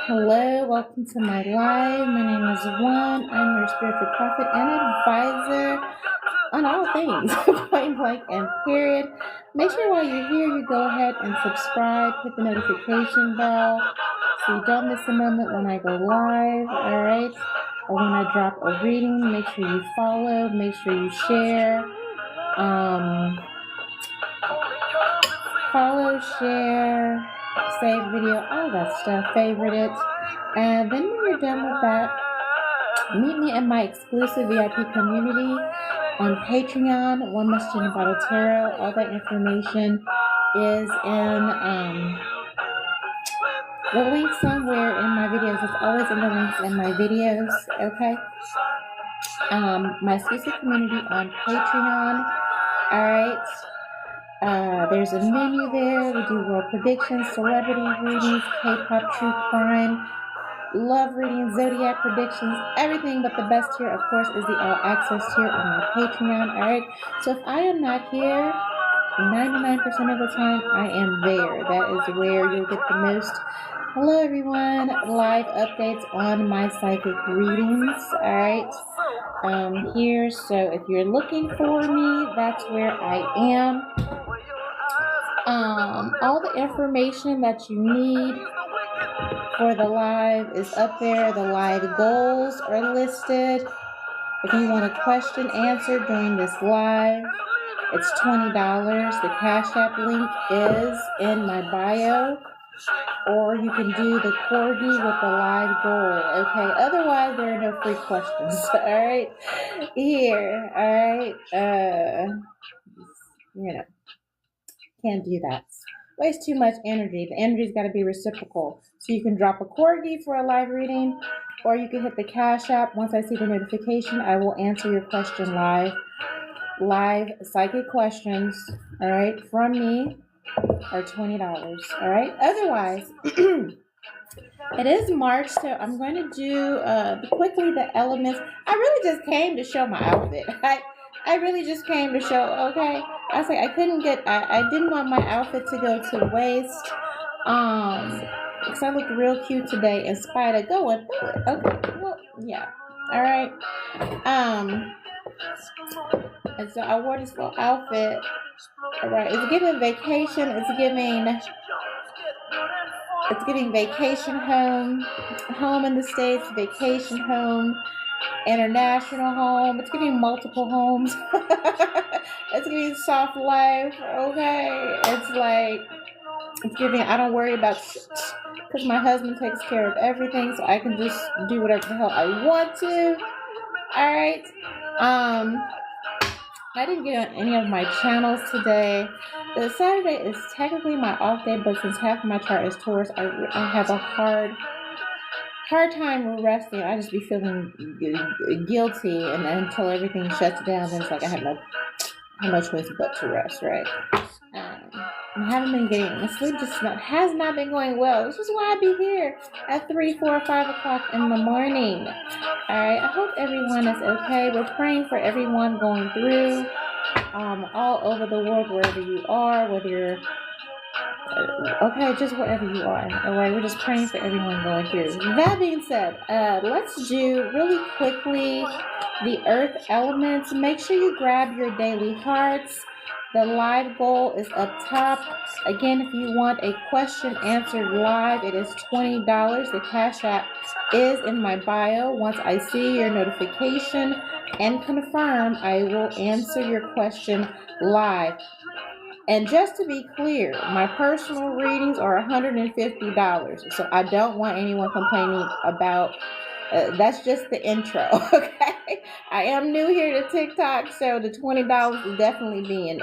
Hello, welcome to my live. My name is O.N.E. I'm your spiritual prophet and advisor on all things, point blank and period. Make sure while you're here, you go ahead and subscribe, hit the notification bell so you don't miss a moment when I go live, all right? Or when I drop a reading, make sure you follow, make sure you share. Follow, share, save video, all that stuff, favorite it. And then when you're done with that, meet me in my exclusive VIP community on Patreon, One Message in a Bottle Tarot. All that information is in the link somewhere in my videos. It's always in the links in my videos, okay? My exclusive community on Patreon, all right? There's a menu there. We do world predictions, celebrity readings, K-pop, true crime, love readings, zodiac predictions, everything. But the best tier, of course, is the all access tier on my Patreon. All right. So if I am not here, 99% of the time I am there. That is where you'll get the most. Hello, everyone. Live updates on my psychic readings. All right. Here. So if you're looking for me, that's where I am. All the information that you need for the live is up there. The live goals are listed. If you want a question answered during this live, it's $20. The Cash App link is in my bio. Or you can do the corgi with the live goal. Okay. Otherwise, there are no free questions. All right. Here. All right. Can't do that. Waste too much energy. The energy's got to be reciprocal. So you can drop a corgi for a live reading, or you can hit the Cash App. Once I see the notification, I will answer your question live. Live psychic questions, all right, from me are $20, all right? Otherwise, it is March, so I'm going to do quickly the elements. I really just came to show my outfit. I really just came to show, okay? I was like, I didn't want my outfit to go to waste. Because I look real cute today in spite of going through it. Okay, well, yeah. All right. And so I wore this little outfit. All right, it's giving vacation. It's giving vacation home in the States, vacation home, international home. It's giving multiple homes. It's giving soft life. Okay, it's giving. I don't worry about shit because my husband takes care of everything, so I can just do whatever the hell I want to. All right. I didn't get on any of my channels today. The Saturday is technically my off day, but since half of my chart is Taurus, I have a hard time resting. I just be feeling guilty, and until everything shuts down, then it's like I have no choice but to rest, right? I haven't been getting, my sleep has not been going well. This is why I be here at 3, 4, 5 o'clock in the morning. All right, I hope everyone is okay. We're praying for everyone going through all over the world, wherever you are, whether you're okay, just wherever you are. All right, we're just praying for everyone going through. That being said, let's do really quickly the earth elements. Make sure you grab your daily hearts. The live goal is up top. Again, if you want a question answered live, it is $20. The Cash App is in my bio. Once I see your notification and confirm, I will answer your question live. And just to be clear, my personal readings are $150. So I don't want anyone complaining about that's just the intro, okay? I am new here to TikTok, so the $20 is definitely being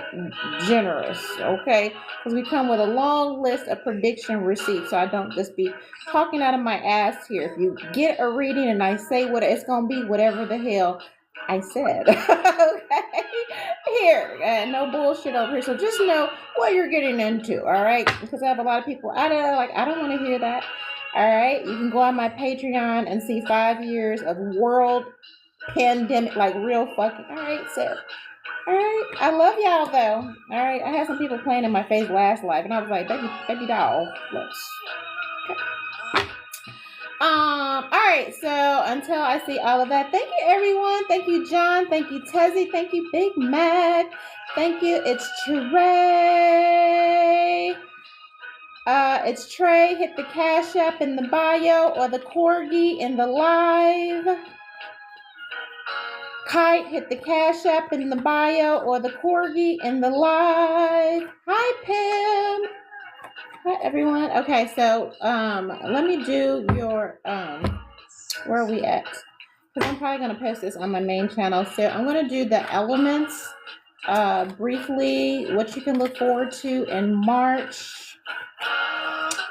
generous, okay? Because we come with a long list of prediction receipts, so I don't just be talking out of my ass here. If you get a reading and I say what it's going to be, whatever the hell I said, okay? Here, no bullshit over here, so just know what you're getting into, all right? Because I have a lot of people, I don't want to hear that. All right, you can go on my Patreon and see 5 years of world pandemic, like real fucking. All right, so. All right, I love y'all though. All right, I had some people playing in my face last live, and I was like, baby doll, let's. Okay. All right, so until I see all of that, thank you everyone. Thank you, John. Thank you, Tezzy. Thank you, Big Mac. Thank you. It's Trey. It's Trey. Hit the Cash App in the bio or the Corgi in the live. Kite, hit the Cash App in the bio or the Corgi in the live. Hi, Pam. Hi, everyone. Okay, so let me do your where are we at? Because I'm probably gonna post this on my main channel. So I'm gonna do the elements briefly, what you can look forward to in March.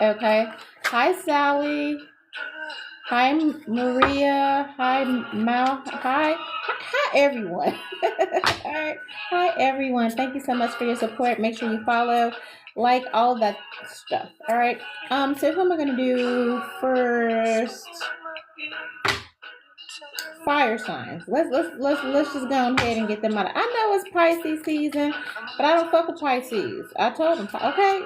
Okay. Hi, Sally. Hi, Maria. Hi, Mal. Hi, everyone. All right. Hi, everyone. Thank you so much for your support. Make sure you follow, like, all that stuff. All right. So who am I gonna do first? Fire signs. Let's just go ahead and get them out. I know it's Pisces season, but I don't fuck with Pisces. I told them, okay,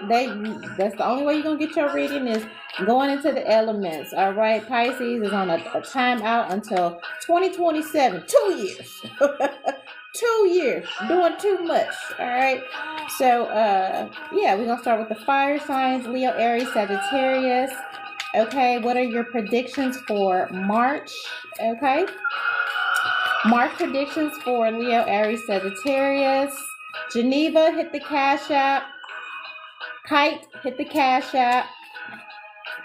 that's the only way you're gonna get your reading is going into the elements. All right, Pisces is on a timeout until 2027. 2 years. 2 years doing too much. All right. So yeah, we're gonna start with the fire signs: Leo, Aries, Sagittarius. Okay, what are your predictions for March? Okay. March predictions for Leo, Aries, Sagittarius. Geneva, hit the Cash App. Kite, hit the Cash App.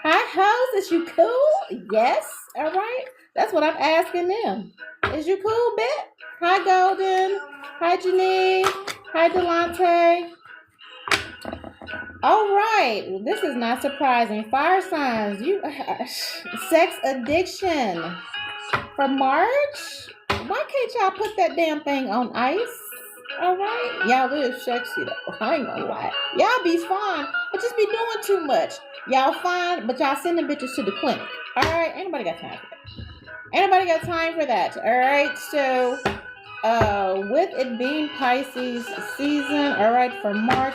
Hi, hoes, is you cool? Yes, all right. That's what I'm asking them. Is you cool, bitch? Hi, Golden. Hi, Janine. Hi, Delante. All right, this is not surprising. Fire signs, you sex addiction for March. Why can't y'all put that damn thing on ice? All right, y'all is sexy though. I ain't gonna lie. Y'all be fine, but just be doing too much. Y'all fine, but y'all sending bitches to the clinic. All right, ain't nobody got time for that. Ain't nobody got time for that. All right, so with it being Pisces season, all right, for March.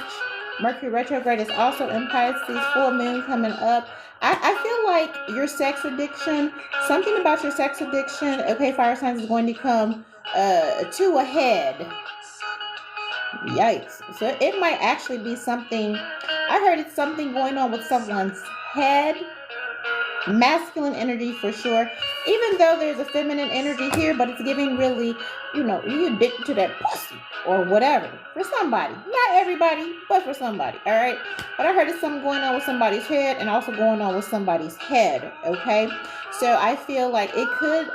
Mercury retrograde is also in Pisces, full moon coming up. I feel like your sex addiction, something about your sex addiction, okay, fire signs, is going to come to a head. Yikes. So it might actually be something, I heard it's something going on with someone's head. Masculine energy for sure, even though there's a feminine energy here, but it's giving really, you addicted to that pussy or whatever for somebody, not everybody, but for somebody. All right, but I heard it's something going on with somebody's head and also going on with somebody's head. Okay, so I feel like it could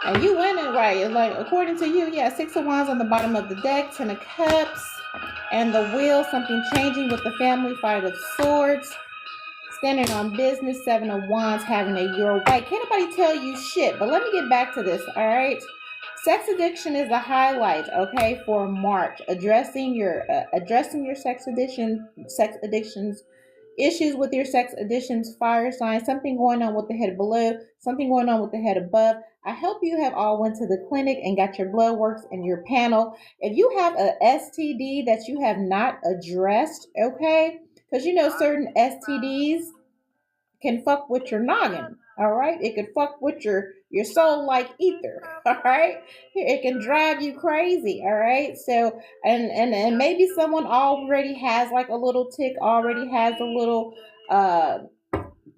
and you went it right, like according to you, yeah, 6 of Wands on the bottom of the deck, 10 of Cups, and the Wheel, something changing with the family, 5 of Swords. Standing on business, 7 of Wands, having a you're right. Can't nobody tell you shit, but let me get back to this, all right? Sex addiction is the highlight, okay, for March. Addressing your sex addictions, issues with your sex addictions, fire signs, something going on with the head below, something going on with the head above. I hope you have all went to the clinic and got your blood works and your panel. If you have a STD that you have not addressed, okay, because certain STDs can fuck with your noggin. All right, it could fuck with your soul like ether. All right, it can drive you crazy. All right, so and maybe someone already has like a little tick, already has a little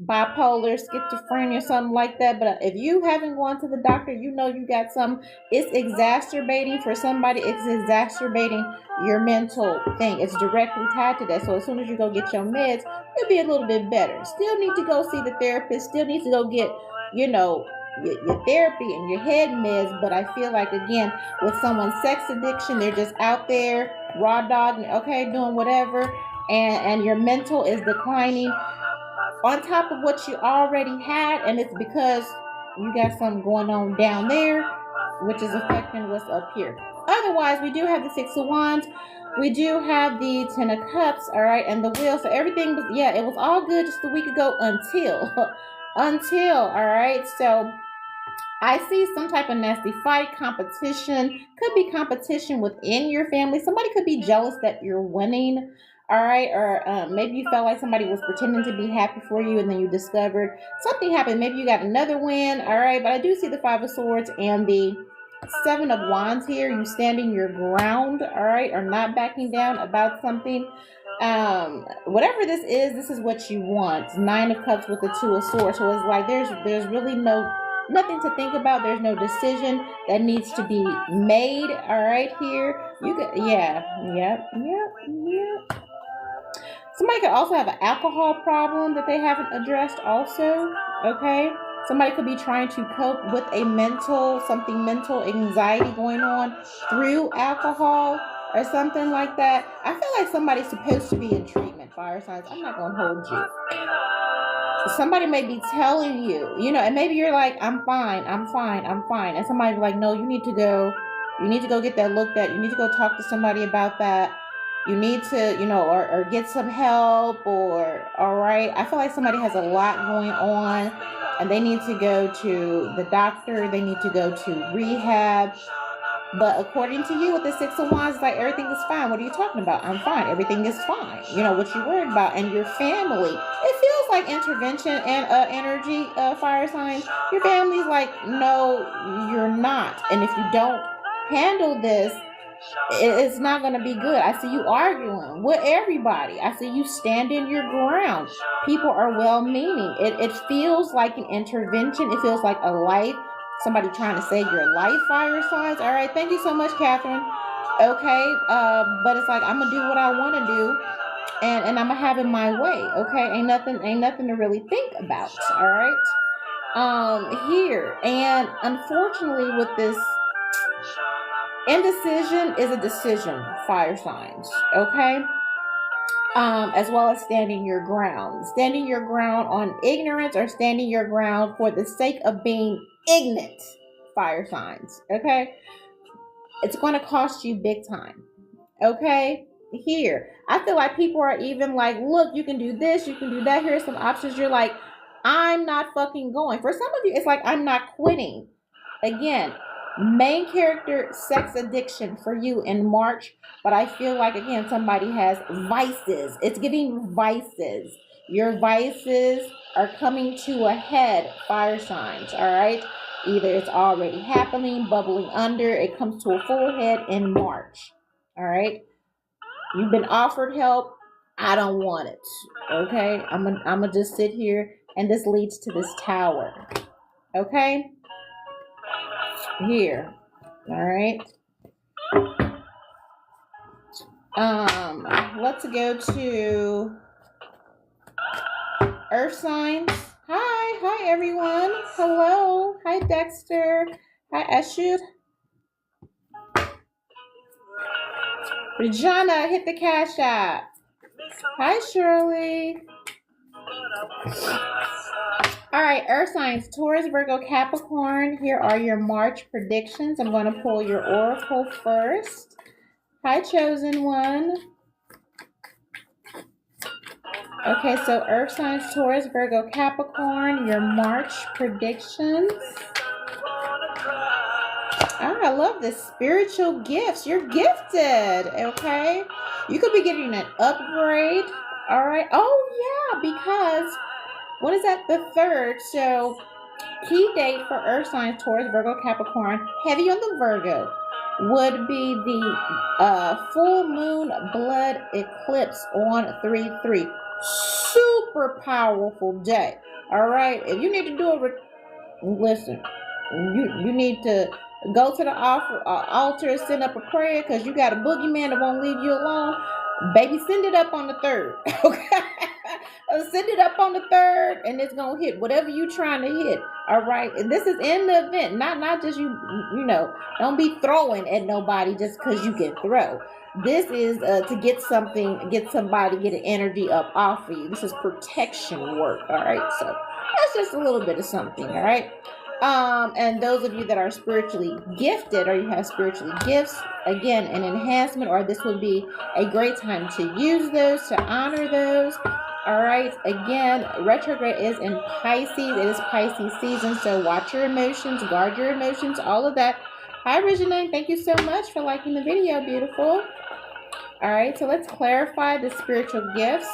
bipolar, schizophrenia, something like that. But if you haven't gone to the doctor, you got some. It's exacerbating for somebody. It's exacerbating your mental thing. It's directly tied to that. So as soon as you go get your meds, you'll be a little bit better. Still need to go see the therapist. Still need to go get your therapy and your head meds. But I feel like, again, with someone's sex addiction, they're just out there raw dogging, okay, doing whatever, and your mental is declining on top of what you already had, and it's because you got something going on down there, which is affecting what's up here. otherwise, we do have the Six of Wands. We do have the Ten of Cups, all right, and the Wheel. So everything was, yeah, it was all good just a week ago until, all right. So I see some type of nasty fight, competition. Could be competition within your family. Somebody could be jealous that you're winning. All right, or maybe you felt like somebody was pretending to be happy for you, and then you discovered something happened. Maybe you got another win. All right, but I do see the Five of Swords and the Seven of Wands here. You standing your ground. All right, or not backing down about something. Whatever this is what you want. Nine of Cups with the Two of Swords. So it's like there's really nothing to think about. There's no decision that needs to be made. All right, here you could, yep. Somebody could also have an alcohol problem that they haven't addressed. Also, okay. Somebody could be trying to cope with a mental anxiety going on through alcohol or something like that. I feel like somebody's supposed to be in treatment, fire signs. I'm not gonna hold you. Somebody may be telling you, and maybe you're like, I'm fine. And somebody's like, no, you need to go get that looked at. You need to go talk to somebody about that. You need to, or get some help, or, all right. I feel like somebody has a lot going on and they need to go to the doctor. They need to go to rehab. But according to you with the Six of Wands, it's like everything is fine. What are you talking about? I'm fine. Everything is fine. What you're worried about. And your family. It feels like intervention and energy, fire signs. Your family's like, no, you're not. And if you don't handle this, it's not going to be good. I see you arguing with everybody. I see you standing your ground. People are well-meaning. It feels like an intervention. It feels like a life. Somebody trying to save your life, fire signs. All right, thank you so much, Catherine. Okay, but it's like I'm gonna do what I want to do, and I'm gonna have it my way. Okay, ain't nothing to really think about. All right, here, and unfortunately, with this, indecision is a decision, fire signs. Okay. As well as standing your ground on ignorance, or standing your ground for the sake of being ignorant, fire signs. Okay, it's going to cost you big time. Okay, here I feel like people are even like, look, you can do this, you can do that, here's some options. You're like, I'm not fucking going. For some of you, it's like, I'm not quitting. Again, main character sex addiction for you in March, but I feel like, again, somebody has vices. It's giving vices. Your vices are coming to a head, fire signs. All right, either it's already happening, bubbling under, it comes to a full head in March. All right, you've been offered help. I don't want it. Okay, I'm gonna just sit here, and this leads to this Tower. Okay, here. All right. Let's go to Earth signs. Hi everyone. Hello. Hi Dexter. Hi Ashud. Regina, hit the cash app. Hi Shirley. All right, Earth signs, Taurus, Virgo, Capricorn. Here are your March predictions. I'm going to pull your oracle first. Hi, chosen one. Okay, so Earth signs, Taurus, Virgo, Capricorn, your March predictions. I love this. Spiritual gifts. You're gifted, okay? You could be getting an upgrade, all right? Oh, yeah, because what is that? The 3rd. So key date for Earth signs, Taurus, Virgo, Capricorn, heavy on the Virgo, would be the full moon blood eclipse on 3/3. Super powerful day. All right. If you need to do it, listen. You need to go to the altar, send up a prayer, because you got a boogeyman that won't leave you alone. Baby, send it up on the 3rd. Okay. Send it up on the 3rd, and it's gonna hit whatever you trying to hit. All right, and this is in the event, not just you know. Don't be throwing at nobody just because you can throw. This is to get something, get somebody, get an energy up off of you. This is protection work. All right, so that's just a little bit of something. All right. And those of you that are spiritually gifted, or you have spiritually gifts, again, an enhancement, or this would be a great time to use those, to honor those. All right. Again, retrograde is in Pisces. It is Pisces season, so watch your emotions, guard your emotions, all of that. Hi, Regina. Thank you so much for liking the video, beautiful. All right, so let's clarify the spiritual gifts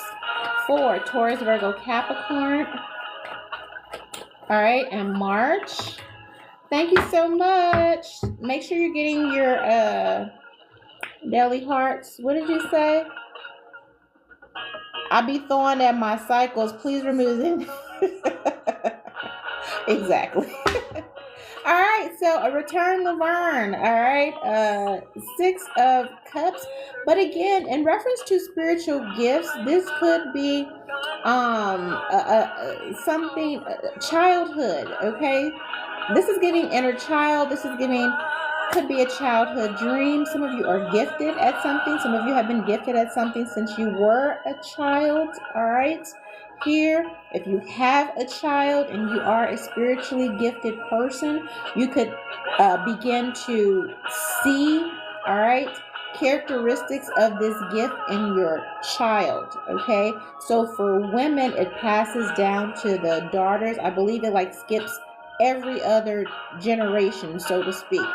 for Taurus, Virgo, Capricorn. All right, and March. Thank you so much. Make sure you're getting your daily hearts. What did you say? I'll be throwing at my cycles. Please remove them. Exactly. All right, so a return Laverne. All right, 6 of Cups. But again, in reference to spiritual gifts, this could be something childhood. Okay, this is giving inner child. This is giving, could be a childhood dream. Some of you are gifted at something. Some of you have been gifted at something since you were a child. All right. Here, if you have a child and you are a spiritually gifted person, you could begin to see, all right, characteristics of this gift in your child. Okay, so for women, it passes down to the daughters. I believe it like skips every other generation, so to speak.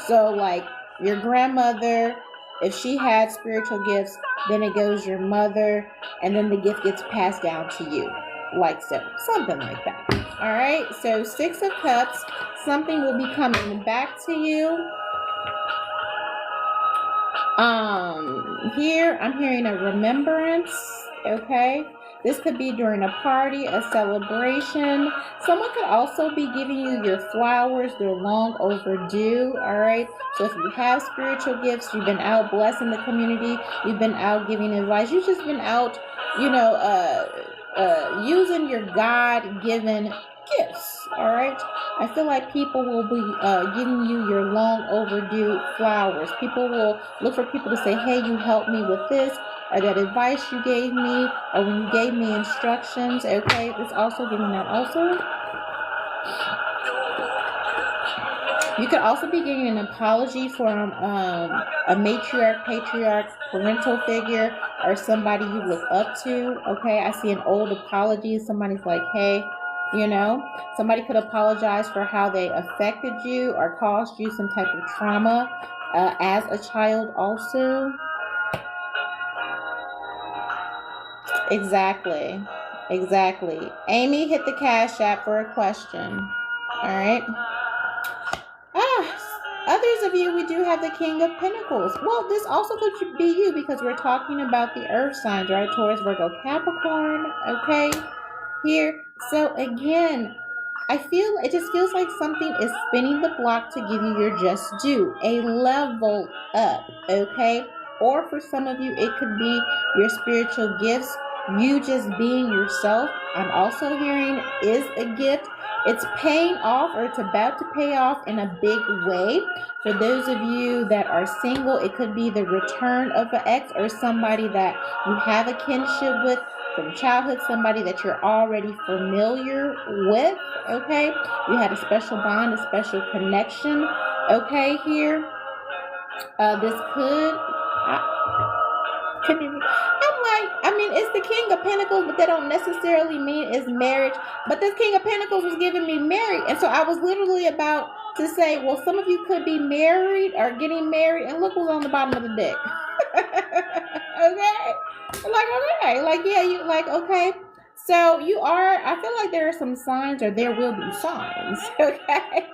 So like your grandmother, if she had spiritual gifts, then it goes your mother, and then the gift gets passed down to you, like so, something like that. All right, so 6 of Cups, something will be coming back to you. Here I'm hearing a remembrance. Okay, this could be during a party, a celebration. Someone could also be giving you your flowers. They're long overdue. All right, so if you have spiritual gifts, you've been out blessing the community, you've been out giving advice, you've just been out, you know, using your God-given gifts. All right, I feel like people will be giving you your long overdue flowers. People will look for people to say, hey, you helped me with this, or that advice you gave me, or when you gave me instructions. Okay, it's also giving that also. You could also be getting an apology from a matriarch, patriarch, parental figure, or somebody you look up to. Okay, I see an old apology. Somebody's like, hey, you know, somebody could apologize for how they affected you or caused you some type of trauma as a child also. Exactly. Amy hit the Cash App for a question. All right. Others of you, we do have the King of Pentacles. Well, this also could be you because we're talking about the earth signs, right? Taurus, Virgo, Capricorn. Okay. Here. So again, it just feels like something is spinning the block to give you your just due, a level up, okay? Or for some of you, it could be your spiritual gifts, you just being yourself. I'm also hearing is a gift. It's paying off, or it's about to pay off in a big way. For those of you that are single, it could be the return of an ex or somebody that you have a kinship with from childhood, somebody that you're already familiar with, okay? You had a special bond, a special connection, okay, here. This could, it's the King of Pentacles, but that don't necessarily mean it's marriage. But this King of Pentacles was giving me married, and so I was literally about to say, well, some of you could be married or getting married, and look who's on the bottom of the deck. Okay? Okay. So you are, I feel like there are some signs, or there will be signs, okay?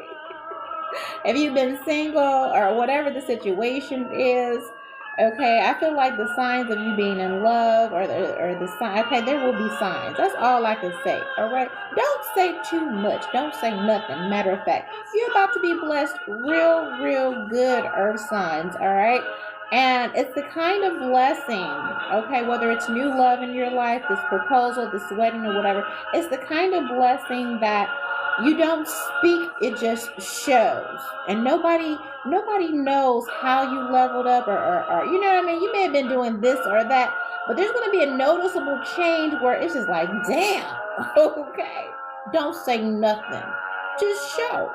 If you've been single or whatever the situation is, okay, I feel like the signs of you being in love or the sign, okay, there will be signs. That's all I can say, all right? Don't say too much. Don't say nothing. Matter of fact, you're about to be blessed real good, earth signs, all right? And it's the kind of blessing, okay, whether it's new love in your life, this proposal, this wedding or whatever, it's the kind of blessing that you don't speak, it just shows. And nobody knows how you leveled up or you know what I mean? You may have been doing this or that, but there's going to be a noticeable change where it's just like, damn, okay, don't say nothing. Just show.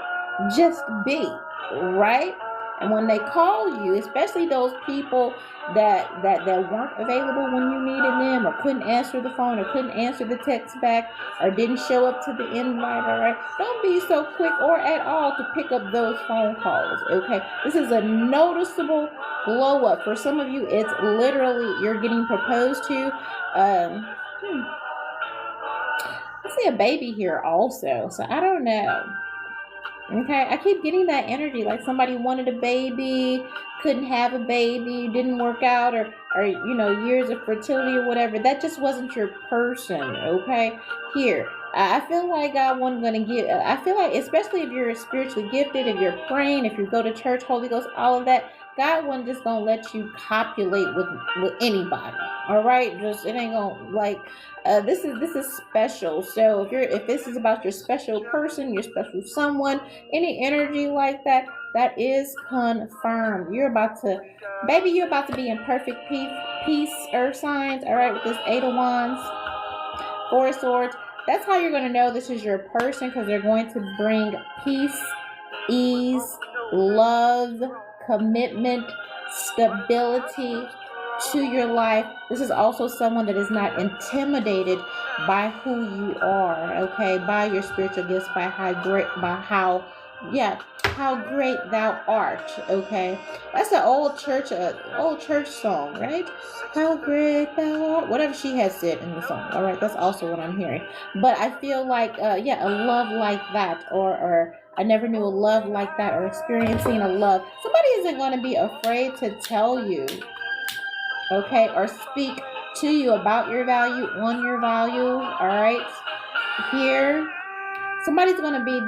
Just be. Right? And when they call you, especially those people that weren't available when you needed them, or couldn't answer the phone, or couldn't answer the text back, or didn't show up to the invite, all right? Don't be so quick or at all to pick up those phone calls, okay? This is a noticeable glow up. For some of you, it's literally you're getting proposed to. I see a baby here also, so I don't know. Okay, I keep getting that energy like somebody wanted a baby, couldn't have a baby, didn't work out, or years of fertility or whatever. That just wasn't your person, okay? Here, I feel like God wasn't going to give, I feel like, especially if you're spiritually gifted, if you're praying, if you go to church, Holy Ghost, all of that, God wasn't just going to let you copulate with anybody, all right? Just, it ain't going to, this is special. So if this is about your special person, your special someone, any energy like that, that is confirmed. You're about to be in perfect peace, earth signs, all right, with this 8 of Wands, 4 of Swords. That's how you're going to know this is your person, because they're going to bring peace, ease, love, commitment, stability to your life. This is also someone that is not intimidated by who you are, okay, by your spiritual gifts, by how great thou art, okay. That's an old church song, right? How great thou art, whatever she has said in the song, all right. That's also what I'm hearing. But I feel like a love like that, or I never knew a love like that, or experiencing a love. Somebody isn't going to be afraid to tell you, okay, or speak to you about your value, on your value, all right. Here, somebody's going to be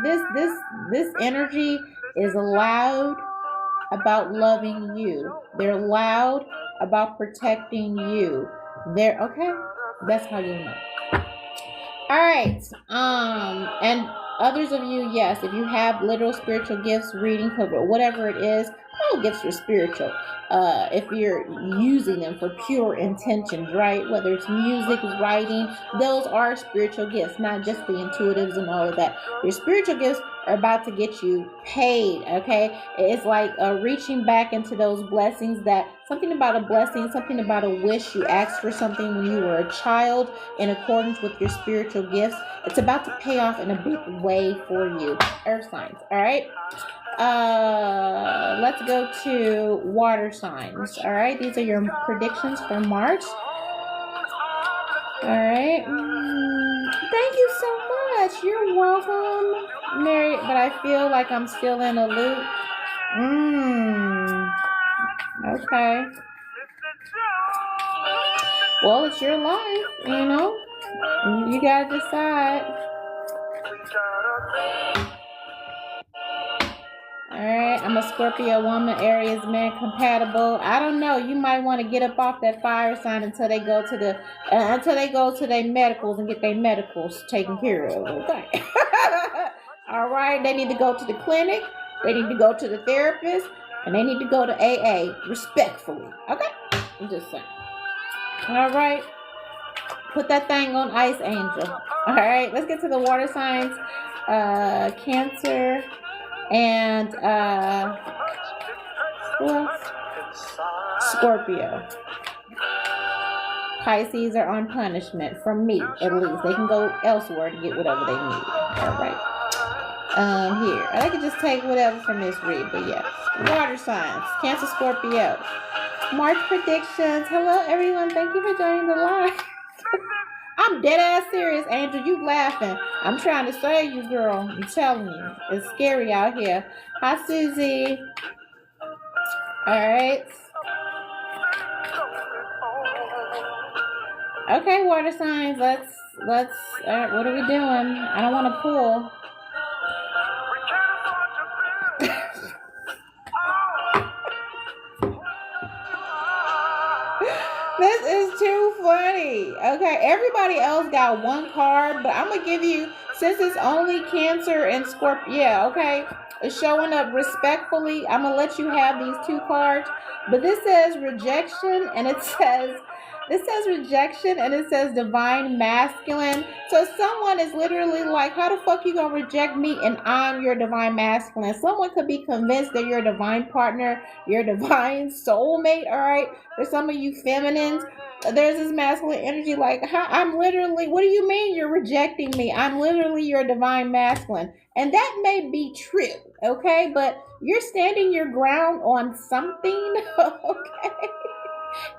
this energy is loud about loving you. They're loud about protecting you. They're okay. That's how you know. All right. And others of you, yes, if you have literal spiritual gifts, reading, whatever it is, all gifts are spiritual. If you're using them for pure intentions, right? Whether it's music, writing, those are spiritual gifts, not just the intuitives and all of that. Your spiritual gifts are about to get you paid, okay? It's like reaching back into those blessings, something about a blessing, something about a wish. You asked for something when you were a child in accordance with your spiritual gifts. It's about to pay off in a big way for you. Earth signs, all right? Let's go to water signs. All right, these are your predictions for March. All right. Thank you so much. You're welcome, Mary. But I feel like I'm still in a loop. Okay. Well, it's your life, you know. You gotta decide. Alright, I'm a Scorpio woman, Aries man compatible. I don't know. You might want to get up off that fire sign until they go to their medicals and get their medicals taken care of. Okay. Alright, they need to go to the clinic, they need to go to the therapist, and they need to go to AA respectfully. Okay? I'm just saying. Alright. Put that thing on ice, Angel. Alright, let's get to the water signs. Cancer. And Scorpio. Pisces are on punishment from me, at least. They can go elsewhere to get whatever they need. All right. Here, I can just take whatever from this read, but yeah. Water signs, Cancer, Scorpio. March predictions. Hello, everyone. Thank you for joining the live. I'm dead ass serious, Angel. You laughing. I'm trying to save you, girl. I'm telling you. It's scary out here. Hi, Susie. Alright. Okay, water signs. Let's what are we doing? I don't want to pull. This is too funny. Okay, everybody else got one card, but I'm going to give you, since it's only Cancer and Scorpio, yeah, okay, it's showing up respectfully. I'm going to let you have these two cards, but this says rejection, and it says This says rejection and it says divine masculine. So someone is literally like, how the fuck you gonna reject me and I'm your divine masculine? Someone could be convinced that you're a divine partner, your divine soulmate, all right? For some of you feminines, there's this masculine energy like, I'm literally, what do you mean you're rejecting me? I'm literally your divine masculine. And that may be true, okay? But you're standing your ground on something, okay?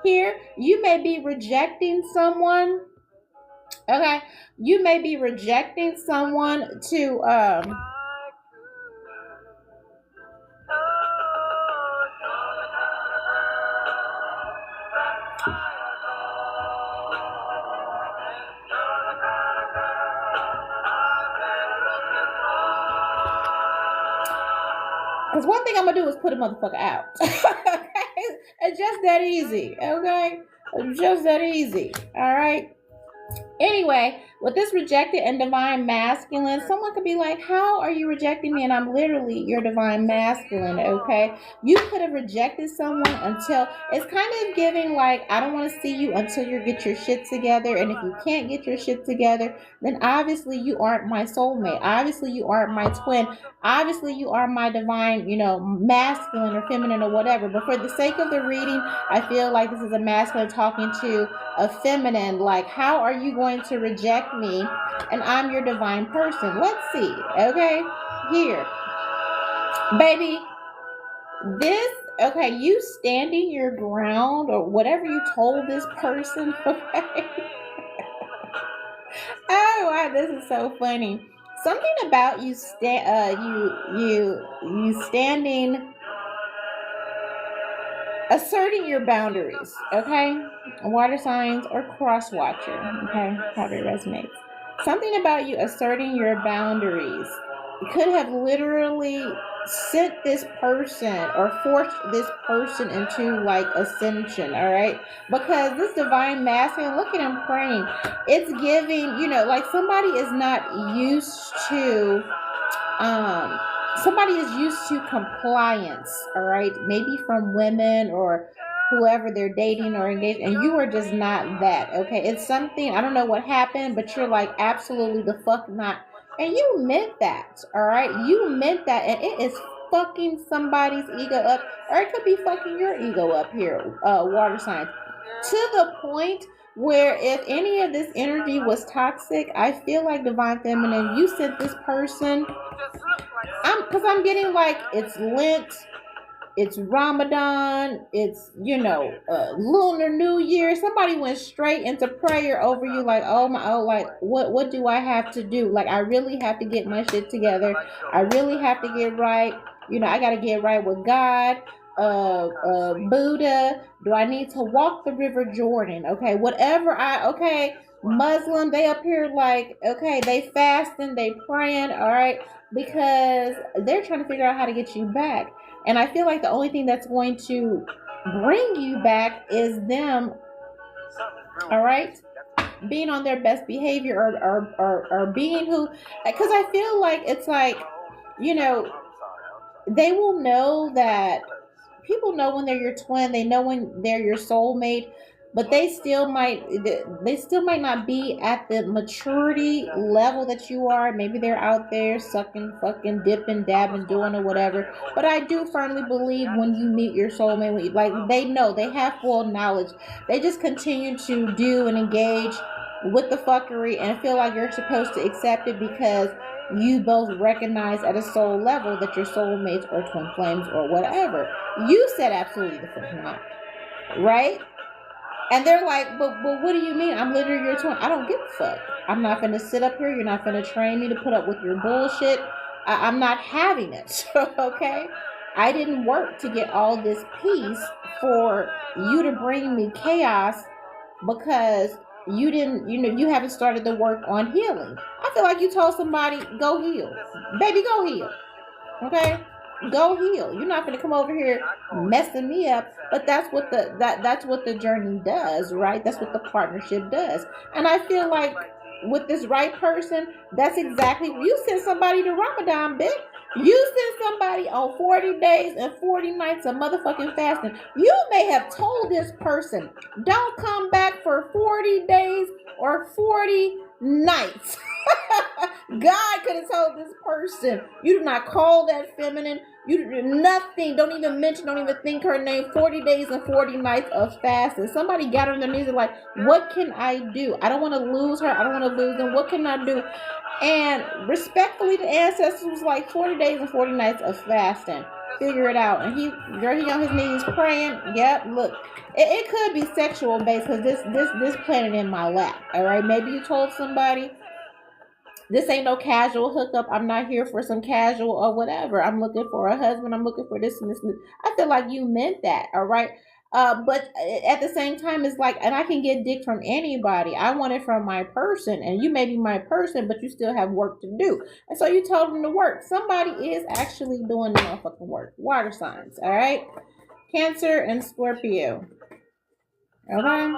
Here, you may be rejecting someone, okay? You may be rejecting someone to, because one thing I'm gonna do is put a motherfucker out. Okay? It's just that easy, okay? It's just that easy, all right? Anyway, with this rejected and divine masculine, someone could be like, how are you rejecting me? And I'm literally your divine masculine, okay? You could have rejected someone until it's kind of giving like, I don't want to see you until you get your shit together. And if you can't get your shit together, then obviously you aren't my soulmate. Obviously you aren't my twin. Obviously you are my divine, masculine or feminine or whatever. But for the sake of the reading, I feel like this is a masculine talking to a feminine, like, how are you going to reject me and I'm your divine person? Let's see, okay? Here, baby, this, okay, you standing your ground or whatever you told this person, okay? Oh, wow, this is so funny. Something about you you standing, asserting your boundaries, okay? Water signs or cross watcher, okay? However it resonates. Something about you asserting your boundaries could have literally sent this person or forced this person into like ascension, all right? Because this divine masculine, look at him praying. It's giving, like somebody is not used to somebody is used to compliance, all right? Maybe from women or whoever they're dating or engaged, and you are just not that, okay? It's something, I don't know what happened, but you're like, absolutely the fuck not. And you meant that, all right? You meant that, and it is fucking somebody's ego up, or it could be fucking your ego up here, water signs. To the point where if any of this energy was toxic, I feel like divine feminine, you sent this person, because I'm getting like it's Lent, it's Ramadan, it's Lunar New Year. Somebody went straight into prayer over you, like, like what do I have to do? Like, I really have to get my shit together. I really have to get right. I gotta get right with God. Buddha. Do I need to walk the river Jordan? Okay, whatever okay. Muslim, they up here like, okay, they fasting, they praying, all right, because they're trying to figure out how to get you back. And I feel like the only thing that's going to bring you back is them, all right, being on their best behavior or being who, because I feel like it's like, they will know that people know when they're your twin, they know when they're your soulmate, but they still might not be at the maturity level that you are. Maybe they're out there sucking, fucking, dipping, dabbing, doing or whatever. But I do firmly believe when you meet your soulmate, like, they know, they have full knowledge. They just continue to do and engage with the fuckery and feel like you're supposed to accept it because you both recognize at a soul level that you're soulmates or twin flames or whatever. You said absolutely the fuck not, right? And they're like, but what do you mean? I'm literally your twin. I don't give a fuck. I'm not gonna sit up here. You're not gonna train me to put up with your bullshit. I'm not having it, okay? I didn't work to get all this peace for you to bring me chaos because you didn't, you haven't started the work on healing. I feel like you told somebody, go heal. Baby, go heal. Okay? Go heal. You're not going to come over here messing me up. But that's what that's what the journey does, right? That's what the partnership does. And I feel like with this right person, that's exactly, you send somebody to Ramadan, bitch. You send somebody on 40 days and 40 nights of motherfucking fasting. You may have told this person, don't come back for 40 days or 40 nights. God could have told this person, you do not call that feminine. You do nothing. Don't even mention, don't even think her name. 40 days and 40 nights of fasting. Somebody got on their knees and like, what can I do? I don't want to lose her. I don't want to lose them. What can I do? And respectfully, the ancestors was like 40 days and 40 nights of fasting. Figure it out. And he on his knees praying. Yep, look. It could be sexual based because this planet in my lap. All right, maybe you told somebody, this ain't no casual hookup. I'm not here for some casual or whatever. I'm looking for a husband. I'm looking for this and this. And this. I feel like you meant that, all right? But at the same time, it's like, and I can get dick from anybody. I want it from my person, and you may be my person, but you still have work to do. And so you told them to work. Somebody is actually doing the motherfucking work. Water signs, all right? Cancer and Scorpio. Okay?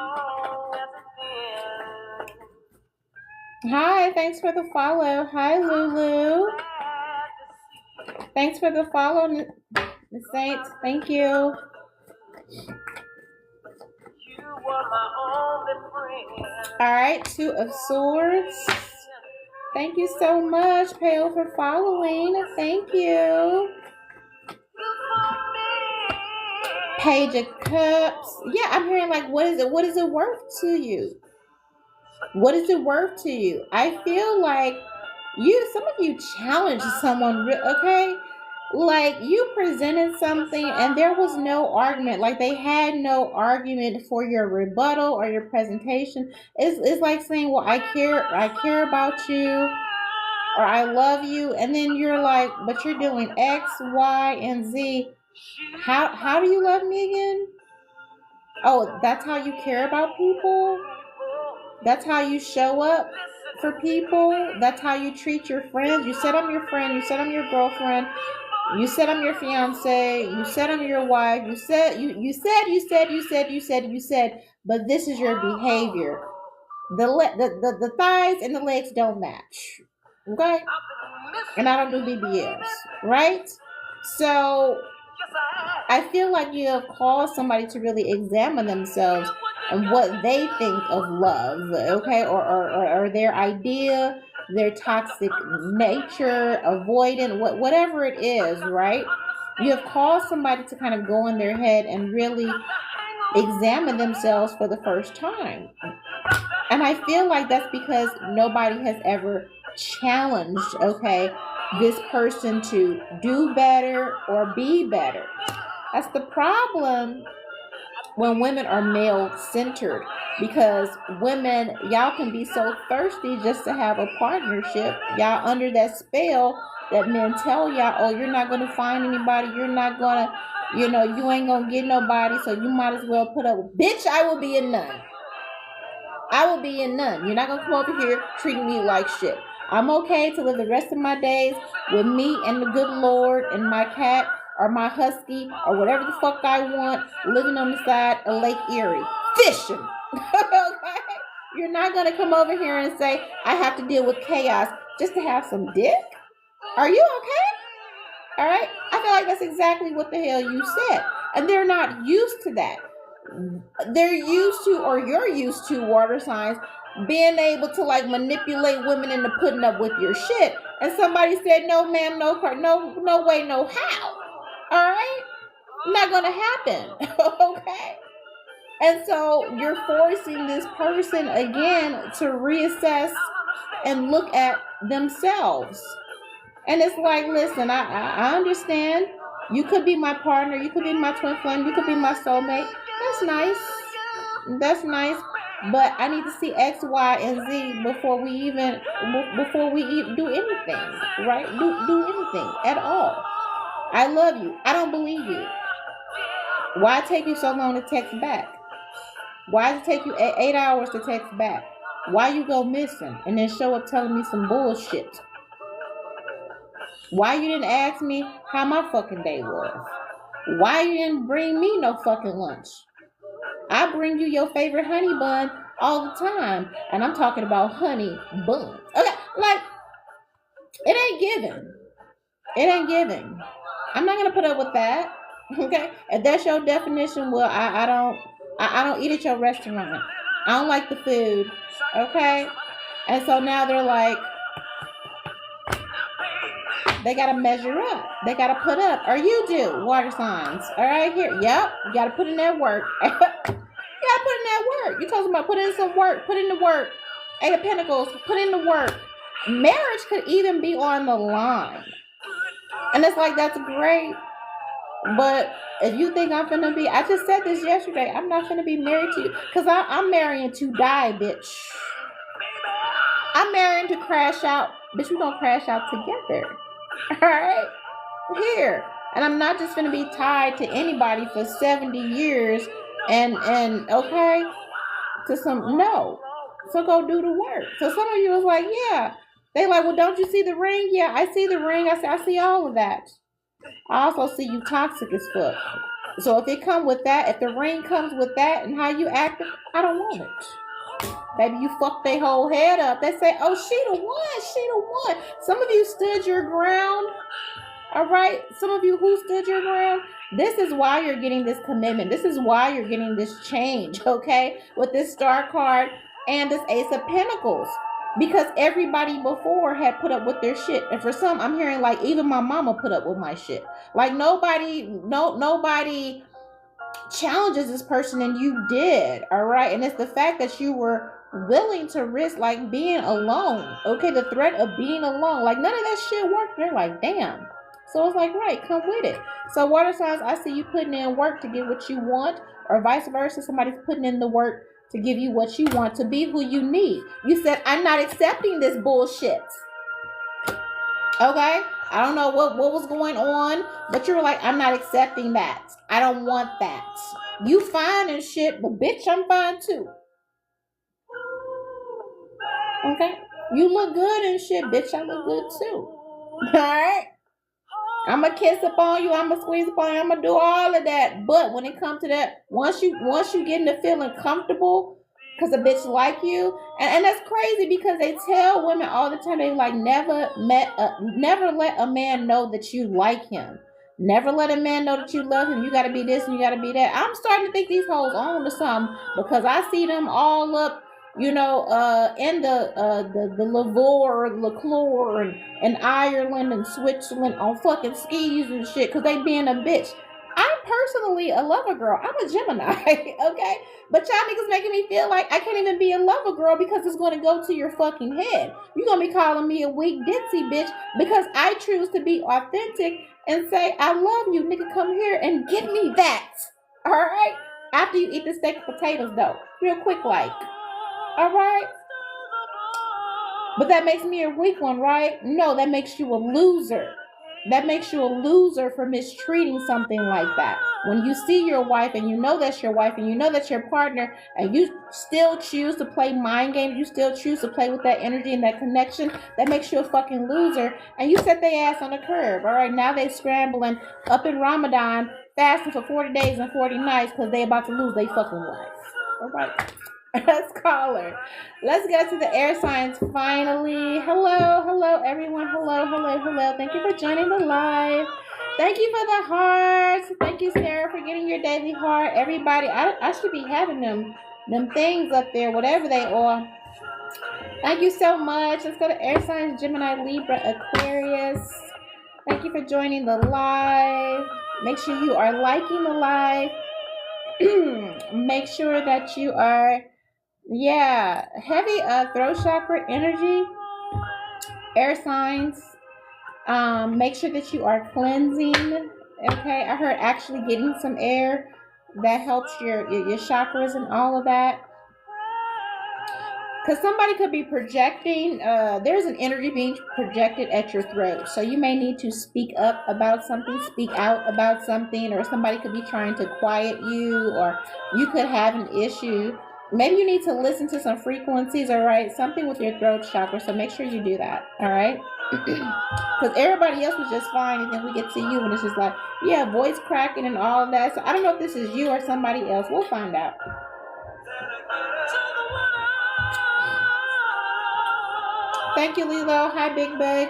Hi, thanks for the follow. Hi, Lulu. Thanks for the follow, the Saints. Thank you. All right, Two of Swords. Thank you so much, Pale, for following. Thank you. Page of Cups. Yeah, I'm hearing like, what is it? What is it worth to you? What is it worth to you? I feel like some of you challenged someone, okay? Like you presented something and there was no argument. Like they had no argument for your rebuttal or your presentation. It's like saying, well, I care about you, or I love you, and then you're like, but you're doing X, Y, and Z. How do you love me again? Oh, that's how you care about people? That's how you show up for people? That's how you treat your friends? You said I'm your friend, you said I'm your girlfriend, you said I'm your fiance, you said I'm your wife, you said, but this is your behavior. The thighs and the legs don't match. Okay? And I don't do BBLs, right? So I feel like you have caused somebody to really examine themselves and what they think of love, okay, or their idea, their toxic nature, avoidant, whatever it is, right? You have caused somebody to kind of go in their head and really examine themselves for the first time. And I feel like that's because nobody has ever challenged, okay, this person to do better or be better. That's the problem when women are male-centered, because women, y'all can be so thirsty just to have a partnership. Y'all under that spell that men tell y'all, oh, you're not going to find anybody. You're not going to, you ain't going to get nobody, so you might as well put up. Bitch, I will be a nun. I will be a nun. You're not going to come over here treating me like shit. I'm okay to live the rest of my days with me and the good Lord and my cat or my husky or whatever the fuck I want, living on the side of Lake Erie, fishing. Okay? You're not going to come over here and say, I have to deal with chaos just to have some dick? Are you okay? All right? I feel like that's exactly what the hell you said. And they're not used to that. They're used to, or you're used to, water signs, being able to like manipulate women into putting up with your shit. And somebody said, no ma'am, no way, no how. All right? Not gonna happen. Okay? And so you're forcing this person again to reassess and look at themselves. And it's like, listen, I understand. You could be my partner, you could be my twin flame, you could be my soulmate. That's nice. That's nice. But I need to see X, Y, and Z before we even do anything, right? Do anything at all. I love you. I don't believe you. Why take you so long to text back? Why does it take you 8 hours to text back? Why you go missing and then show up telling me some bullshit? Why you didn't ask me how my fucking day was? Why you didn't bring me no fucking lunch? I bring you your favorite honey bun all the time. And I'm talking about honey buns. Okay, like, it ain't giving. It ain't giving. I'm not gonna put up with that. Okay, if that's your definition, well, I don't eat at your restaurant. I don't like the food. Okay, and so now they're like, they gotta measure up. They gotta put up, or you do water signs. All right, here, yep, you gotta put in that work. You gotta put in that work. You talking about put in some work, put in the work. Eight of Pentacles, put in the work. Marriage could even be on the line, and it's like, that's great. But if you think I'm finna be, I just said this yesterday, I'm not finna be married to you. Because I'm marrying to die, bitch. I'm marrying to crash out. Bitch, we gonna crash out together. Alright? Here. And I'm not just finna be tied to anybody for 70 years and okay, to some, no. So go do the work. So some of you was like, yeah. They like, well, don't you see the ring? Yeah, I see the ring. I see all of that. I also see you toxic as fuck. So if it come with that, if the ring comes with that and how you act, I don't want it. Baby, you fuck their whole head up. They say, oh, she the one. Some of you stood your ground. All right. Some of you who stood your ground. This is why you're getting this commitment. This is why you're getting this change, okay? With this star card and this Ace of Pentacles. Because everybody before had put up with their shit. And for some, I'm hearing like even my mama put up with my shit. Like nobody challenges this person, and you did. All right. And it's the fact that you were willing to risk like being alone. Okay. The threat of being alone. Like none of that shit worked. They're like, damn. So it's like, right, come with it. So water signs, I see you putting in work to get what you want, or vice versa. Somebody's putting in the work to give you what you want, to be who you need. You said, I'm not accepting this bullshit. Okay? I don't know what was going on, but you were like, I'm not accepting that. I don't want that. You fine and shit, but bitch, I'm fine too. Okay? You look good and shit, bitch, I look good too. Alright? I'm going to kiss up on you. I'm going to squeeze up on you. I'm going to do all of that. But when it comes to that, once you get into feeling comfortable because a bitch like you, and that's crazy because they tell women all the time, they like, never let a man know that you like him. Never let a man know that you love him. You got to be this and you got to be that. I'm starting to think these hoes on to something because I see them all up, you know, in the Lavore and Ireland and Switzerland on fucking skis and shit because they being a bitch. I'm personally a lover girl. I'm a Gemini, okay? But y'all niggas making me feel like I can't even be a lover girl because it's going to go to your fucking head. You're going to be calling me a weak ditzy bitch because I choose to be authentic and say, I love you, nigga, come here and give me that, all right? After you eat the steak and potatoes, though. Real quick, like. All right? But that makes me a weak one, right? No, that makes you a loser. That makes you a loser for mistreating something like that. When you see your wife and you know that's your wife and you know that's your partner and you still choose to play mind games, you still choose to play with that energy and that connection, that makes you a fucking loser. And you set their ass on the curb. All right, now they scrambling up in Ramadan, fasting for 40 days and 40 nights because they about to lose their fucking life. All right. Let's call her. Let's get to the air signs finally. Hello, everyone. Hello. Thank you for joining the live. Thank you for the hearts. Thank you, Sarah, for getting your daily heart. Everybody, I should be having them things up there, whatever they are. Thank you so much. Let's go to air signs, Gemini, Libra, Aquarius. Thank you for joining the live. Make sure you are liking the live. Make sure that you are heavy throat chakra energy, air signs. Make sure that you are cleansing. Okay, I heard actually getting some air that helps your chakras and all of that. Because somebody could be projecting, there's an energy being projected at your throat. So you may need to speak up about something, speak out about something, or somebody could be trying to quiet you, or you could have an issue. Maybe you need to listen to some frequencies, all right? Something with your throat chakra, so make sure you do that, all right? Because everybody else was just fine, and then we get to you, and it's just like, yeah, voice cracking and all of that. So I don't know if this is you or somebody else. We'll find out. Thank you, Lilo. Hi, Big Bug.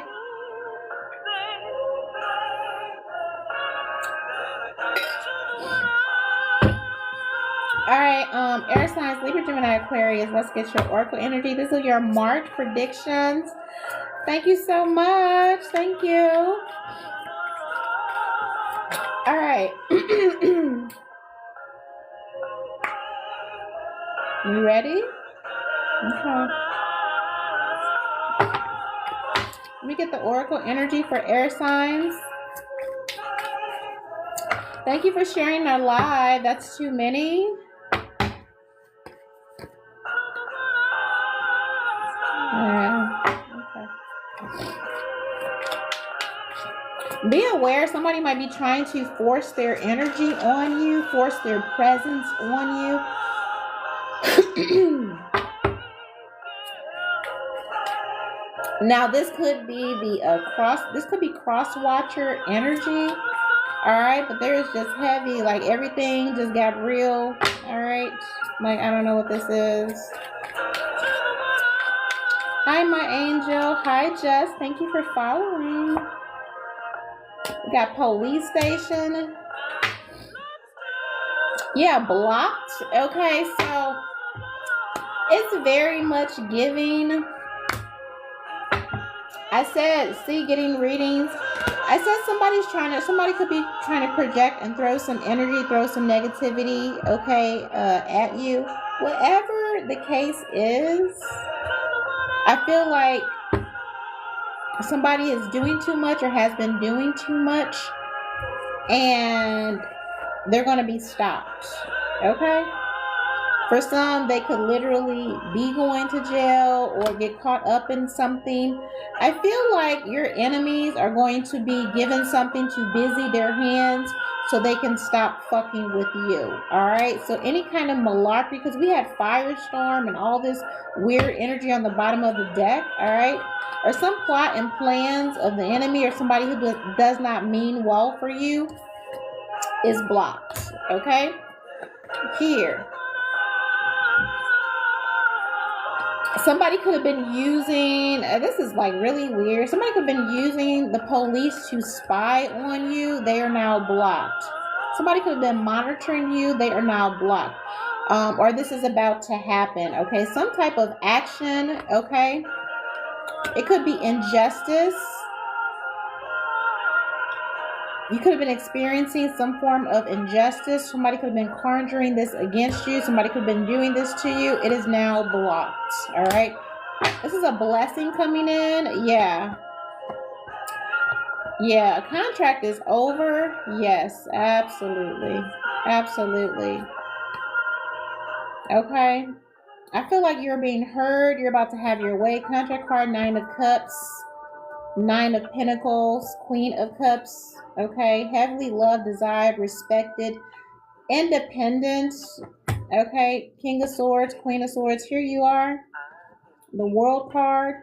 All right, air signs, Libra, Gemini, Aquarius. Let's get your oracle energy. These are your March predictions. Thank you so much. Thank you. All right. You ready? Okay. Let me get the oracle energy for air signs. Thank you for sharing our live. That's too many. Okay. Be aware somebody might be trying to force their energy on you, force their presence on you. Now this could be the cross watcher energy. All right, but there's just heavy, like everything just got real. All right, like I don't know what this is. Hi, my angel. Hi, Jess. Thank you for following. We got police station. Yeah, blocked. Okay, so it's very much giving. I said, see, getting readings. I said somebody could be trying to project and throw some energy, throw some negativity, okay, at you. Whatever the case is, I feel like somebody is doing too much or has been doing too much, and they're going to be stopped, okay? For some, they could literally be going to jail or get caught up in something. I feel like your enemies are going to be given something to busy their hands so they can stop fucking with you. All right. So any kind of malarkey, because we had firestorm and all this weird energy on the bottom of the deck. All right. Or some plot and plans of the enemy or somebody who does not mean well for you is blocked. Okay. Here. Somebody could have been using, this is like really weird. Somebody could have been using the police to spy on you. They are now blocked. Somebody could have been monitoring you. They are now blocked. Or this is about to happen. Okay. Some type of action. Okay. It could be injustice. You could have been experiencing some form of injustice. Somebody could have been conjuring this against you. Somebody could have been doing this to you. It is now blocked. All right. This is a blessing coming in. Yeah. Yeah. A contract is over. Yes, absolutely. Absolutely. Okay. I feel like you're being heard. You're about to have your way. Contract card, 9 of Cups. 9 of Pentacles, Queen of Cups, okay, heavily loved, desired, respected, independent, okay, King of Swords, Queen of Swords, here you are, the World card,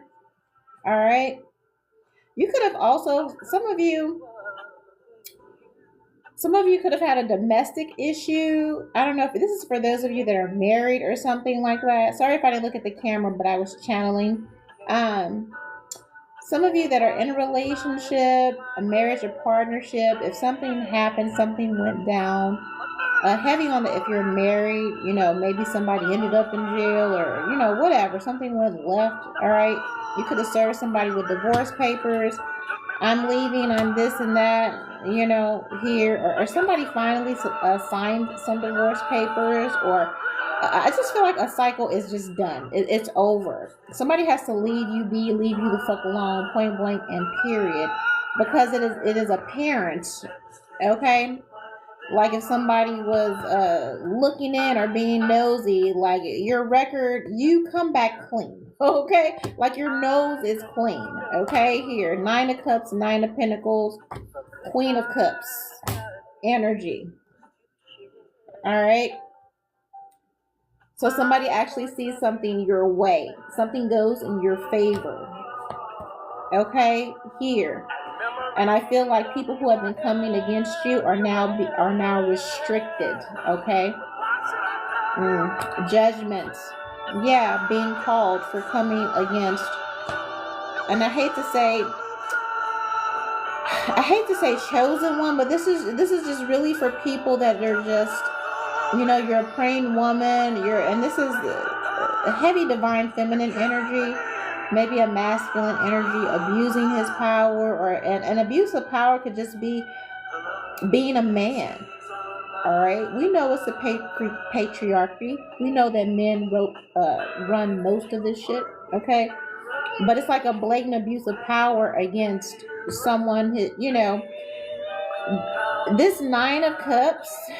all right. You could have also, some of you could have had a domestic issue. I don't know if this is for those of you that are married or something like that. Sorry if I didn't look at the camera, but I was channeling. Some of you that are in a relationship, a marriage or partnership, if something happened, something went down, heavy on the, if you're married, you know, maybe somebody ended up in jail or, you know, whatever, something was left, all right? You could have served somebody with divorce papers. I'm leaving, I'm this and that, you know, here, or somebody finally signed some divorce papers, or I just feel like a cycle is just done. It's over. Somebody has to leave you the fuck alone, point blank and period, because it is apparent, okay? Like if somebody was looking in or being nosy, like your record, you come back clean, okay? Like your nose is clean, okay? Here, 9 of Cups, 9 of Pentacles, Queen of Cups, energy, all right? So somebody actually sees something your way. Something goes in your favor. Okay, here. And I feel like people who have been coming against you are now restricted. Okay. Judgment. Yeah, being called for coming against and I hate to say chosen one, but this is just really for people that are just, you're a praying woman, and this is a heavy divine feminine energy, maybe a masculine energy abusing his power, or an abuse of power could just be being a man. All right, we know it's a patriarchy. We know that men run most of this shit. Okay, but it's like a blatant abuse of power against someone. This Nine of Cups.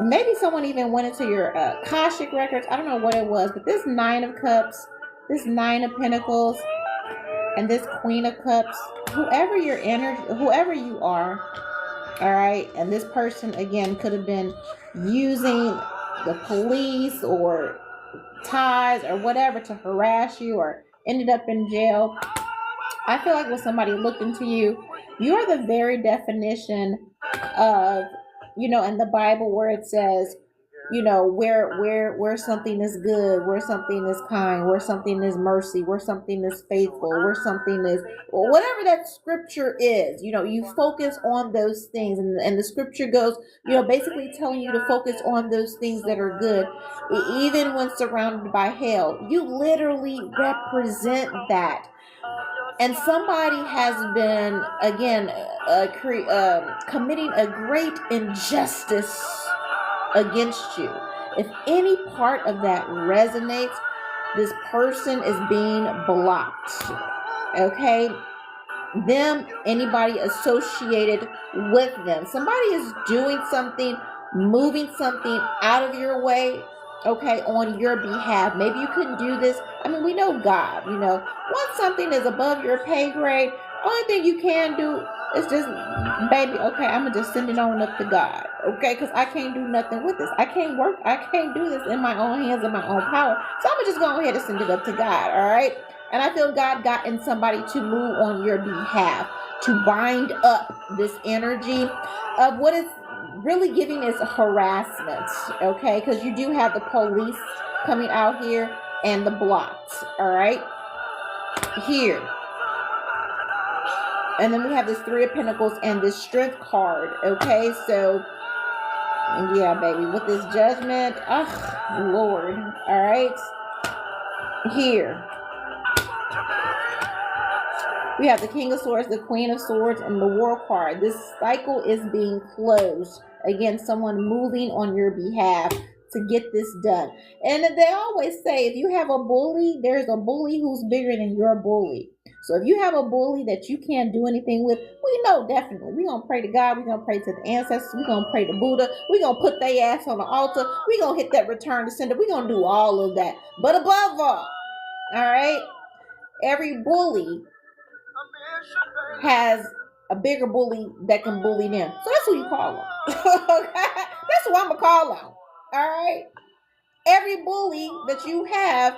Maybe someone even went into your Akashic records. I don't know what it was, but this Nine of Cups, this Nine of Pentacles, and this Queen of Cups. Whoever your energy, whoever you are, all right, and this person again could have been using the police or ties or whatever to harass you, or ended up in jail. I feel like when somebody looked into you, you are the very definition of, in the Bible where it says, where something is good, where something is kind, where something is mercy, where something is faithful, where something is, whatever that scripture is, you focus on those things. And the scripture goes, basically telling you to focus on those things that are good, even when surrounded by hell. You literally represent that. And somebody has been, again, committing a great injustice against you. If any part of that resonates, this person is being blocked. Okay? Anybody associated with them. Somebody is doing something, moving something out of your way, okay, on your behalf. Maybe you couldn't do this. I mean, we know God, once something is above your pay grade, only thing you can do is just, baby, okay, I'm going to just send it on up to God, okay, because I can't do nothing with this. I can't do this in my own hands and my own power. So I'm going to just go ahead and send it up to God, all right? And I feel God got in somebody to move on your behalf, to bind up this energy of what is really giving is harassment, okay? Because you do have the police coming out here and the blocks, all right? Here. And then we have this Three of Pentacles and this Strength card, okay? So, yeah, baby, with this Judgment, oh, Lord, all right? Here. We have the King of Swords, the Queen of Swords, and the War card. This cycle is being closed. Again, someone moving on your behalf to get this done. And they always say, if you have a bully, there's a bully who's bigger than your bully. So if you have a bully that you can't do anything with, we know definitely. We're going to pray to God. We're going to pray to the ancestors. We're going to pray to Buddha. We're going to put their ass on the altar. We're going to hit that return to sender. We're going to do all of that. But above all right, every bully has a bigger bully that can bully them. So that's who you call on. That's who I'm going to call on. All right? Every bully that you have,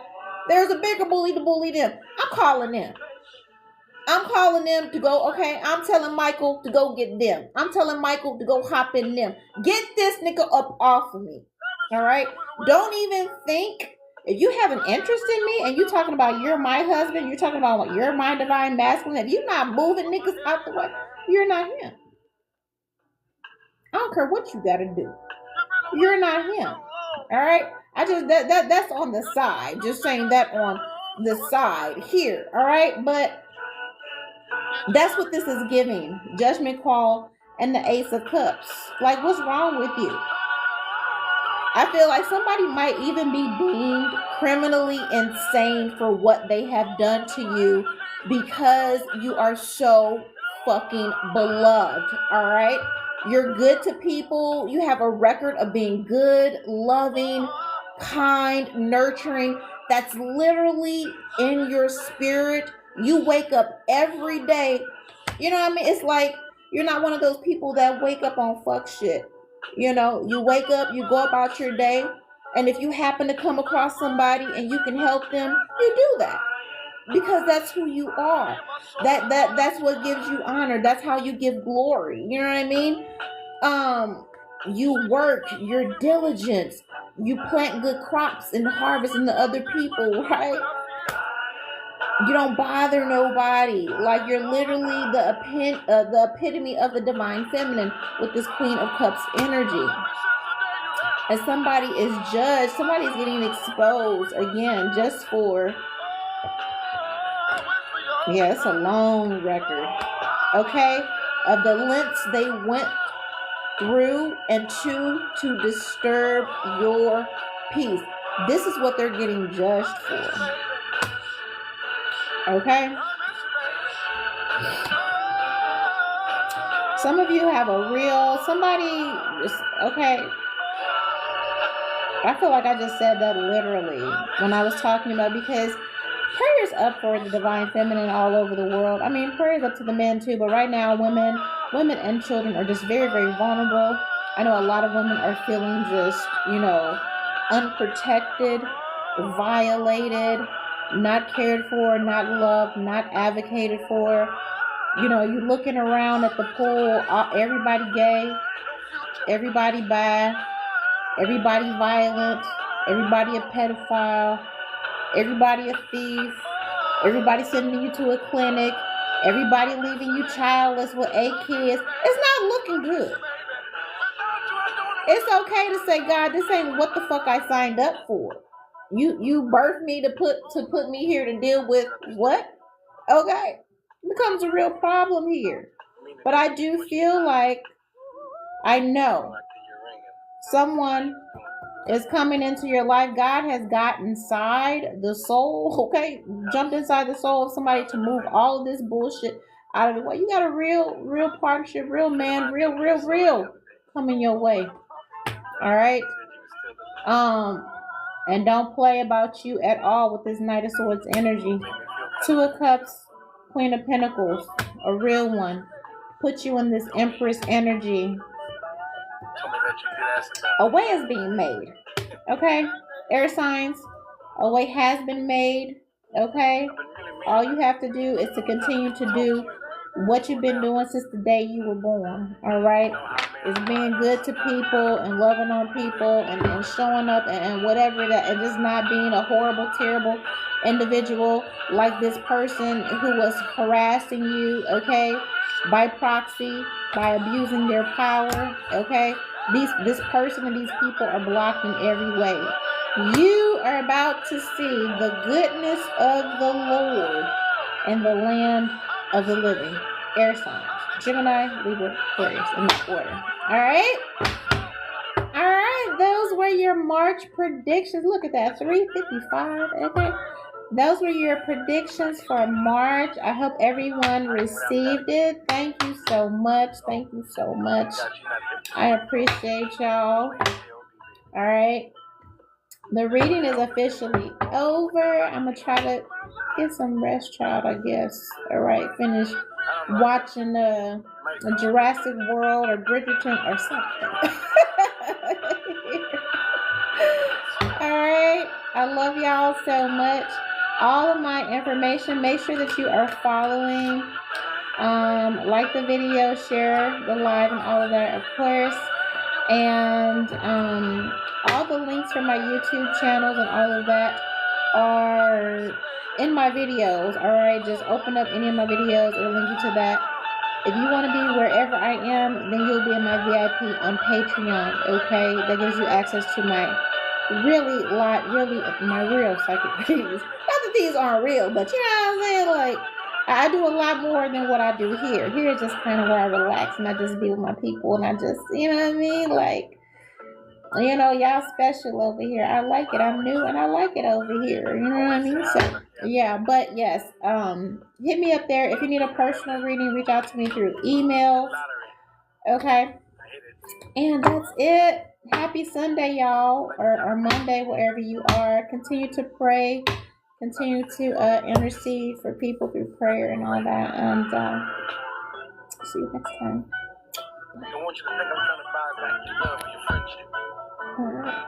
there's a bigger bully to bully them. I'm calling them. I'm calling them to go, okay, I'm telling Michael to go get them. I'm telling Michael to go hop in them. Get this nigga up off of me. All right? Don't even think. If you have an interest in me and you're talking about you're my husband, you're talking about you're my divine masculine, if you're not moving niggas out the way, you're not him. I don't care what you got to do. You're not him. All right? I just, that's on the side. Just saying that on the side here. All right? But that's what this is giving. Judgment call and the Ace of Cups. Like, what's wrong with you? I feel like somebody might even be deemed criminally insane for what they have done to you because you are so fucking beloved, all right? You're good to people. You have a record of being good, loving, kind, nurturing. That's literally in your spirit. You wake up every day. You know what I mean? It's like you're not one of those people that wake up on fuck shit. You know, you wake up, you go about your day, and if you happen to come across somebody and you can help them, you do that. Because that's who you are. That's what gives you honor. That's how you give glory. You know what I mean? You work, you're diligent, you plant good crops and harvest in the other people, right? You don't bother nobody. Like you're literally the epitome of the divine feminine with this Queen of Cups energy. And somebody is judged. Somebody is getting exposed again just for. Yeah, it's a long record. Okay, of the lengths they went through and to disturb your peace. This is what they're getting judged for. Okay? Some of you have a real, okay. I feel like I just said that literally when I was talking about, because prayers up for the divine feminine all over the world. I mean, prayers up to the men too, but right now women and children are just very, very vulnerable. I know a lot of women are feeling just, unprotected, violated, not cared for, not loved, not advocated for. You looking around at the pool, everybody gay, everybody bi, everybody violent, everybody a pedophile, everybody a thief, everybody sending you to a clinic, everybody leaving you childless with 8 kids. It's not looking good. It's okay to say, God, this ain't what the fuck I signed up for. You birthed me to put me here to deal with what? Okay. It becomes a real problem here. But I do feel like I know someone is coming into your life. God has got inside the soul, okay? Jumped inside the soul of somebody to move all of this bullshit out of the way. You got a real partnership, real man, real coming your way. All right? And don't play about you at all with this Knight of Swords energy. 2 of Cups, Queen of Pentacles, a real one. Put you in this Empress energy. A way is being made. Okay? Air signs, a way has been made. Okay? All you have to do is to continue to do what you've been doing since the day you were born. Alright? It's being good to people and loving on people and showing up and whatever that, and just not being a horrible, terrible individual like this person who was harassing you, okay, by proxy, by abusing their power, okay. This person and these people are blocked in every way. You are about to see the goodness of the Lord in the land of the living. Air signs. Gemini, Libra, Aquarius, in that order. Alright? Alright, those were your March predictions. Look at that, 355. Okay. Those were your predictions for March. I hope everyone received it. Thank you so much. Thank you so much. I appreciate y'all. Alright. The reading is officially over. I'm going to try to get some rest, child, I guess. Alright, finish watching a Jurassic World or Bridgerton or something. Alright. I love y'all so much. All of my information, make sure that you are following. Like the video, share the live and all of that, of course. And all the links for my YouTube channels and all of that are in my videos. Alright, just open up any of my videos, it'll link you to that. If you want to be wherever I am, then you'll be in my VIP on Patreon, okay? That gives you access to my my real psychic readings. Not that these aren't real, but you know what I'm saying? Like, I do a lot more than what I do here. Here is just kind of where I relax and I just be with my people and I just, you know what I mean? Like, y'all special over here. I like it. I'm new and I like it over here. You know what I mean? So, yeah, but yes, hit me up there. If you need a personal reading, reach out to me through email. Okay. And that's it. Happy Sunday, y'all, or Monday, wherever you are. Continue to pray. Continue to intercede for people through prayer and all that. And see you next time. I want you to think I'm trying to buy back your love and your friendship. All right.